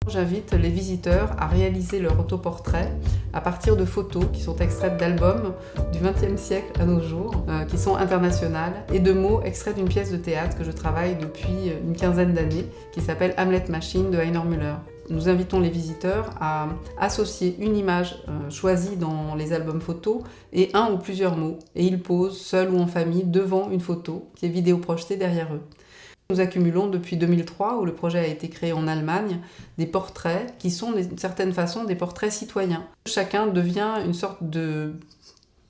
J'invite les visiteurs à réaliser leur autoportrait à partir de photos qui sont extraites d'albums du XXe siècle à nos jours, qui sont internationales, et de mots extraits d'une pièce de théâtre que je travaille depuis une quinzaine d'années, qui s'appelle Hamlet Machine de Heiner Müller. Nous invitons les visiteurs à associer une image choisie dans les albums photos et un ou plusieurs mots, et ils posent, seuls ou en famille, devant une photo qui est vidéo-projetée derrière eux. Nous accumulons depuis 2003, où le projet a été créé en Allemagne, des portraits qui sont d'une certaine façon des portraits citoyens. Chacun devient une sorte de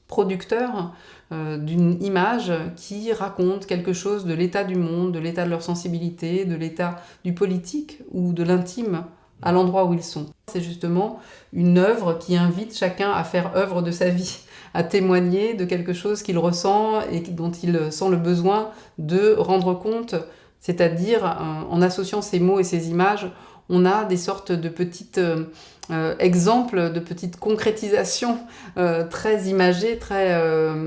producteur d'une image qui raconte quelque chose de l'état du monde, de l'état de leur sensibilité, de l'état du politique ou de l'intime à l'endroit où ils sont. C'est justement une œuvre qui invite chacun à faire œuvre de sa vie, à témoigner de quelque chose qu'il ressent et dont il sent le besoin de rendre compte. C'est-à-dire, en associant ces mots et ces images, on a des sortes de petits exemples, de petites concrétisations très imagées, très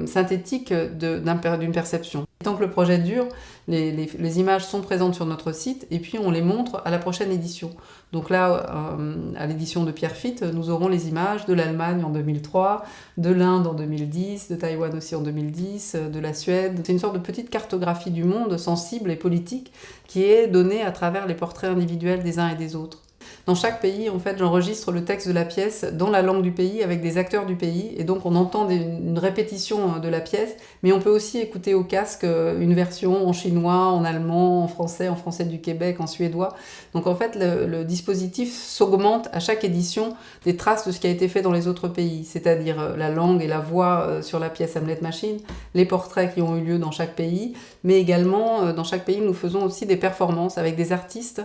synthétiques d'une perception. Tant que le projet dure, les images sont présentes sur notre site et puis on les montre à la prochaine édition. Donc là, à l'édition de Pierrefitte, nous aurons les images de l'Allemagne en 2003, de l'Inde en 2010, de Taïwan aussi en 2010, de la Suède. C'est une sorte de petite cartographie du monde sensible et politique qui est donnée à travers les portraits individuels des uns et des autres. Dans chaque pays, en fait, j'enregistre le texte de la pièce dans la langue du pays avec des acteurs du pays et donc on entend une répétition de la pièce, mais on peut aussi écouter au casque une version en chinois, en allemand, en français du Québec, en suédois. Donc en fait, le dispositif s'augmente à chaque édition des traces de ce qui a été fait dans les autres pays, c'est-à-dire la langue et la voix sur la pièce Hamlet Machine, les portraits qui ont eu lieu dans chaque pays, mais également dans chaque pays nous faisons aussi des performances avec des artistes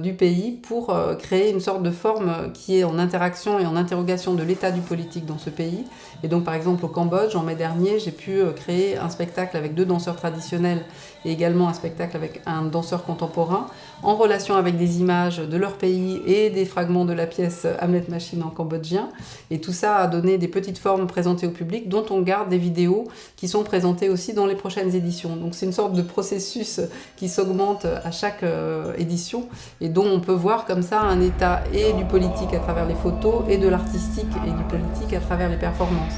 du pays pour créer une sorte de forme qui est en interaction et en interrogation de l'état du politique dans ce pays. Et donc par exemple au Cambodge, en mai dernier, j'ai pu créer un spectacle avec 2 danseurs traditionnels et également un spectacle avec un danseur contemporain en relation avec des images de leur pays et des fragments de la pièce Hamlet Machine en cambodgien. Et tout ça a donné des petites formes présentées au public dont on garde des vidéos qui sont présentées aussi dans les prochaines éditions. Donc c'est une sorte de processus qui s'augmente à chaque édition et dont on peut voir comme ça un état et du politique à travers les photos et de l'artistique et du politique à travers les performances.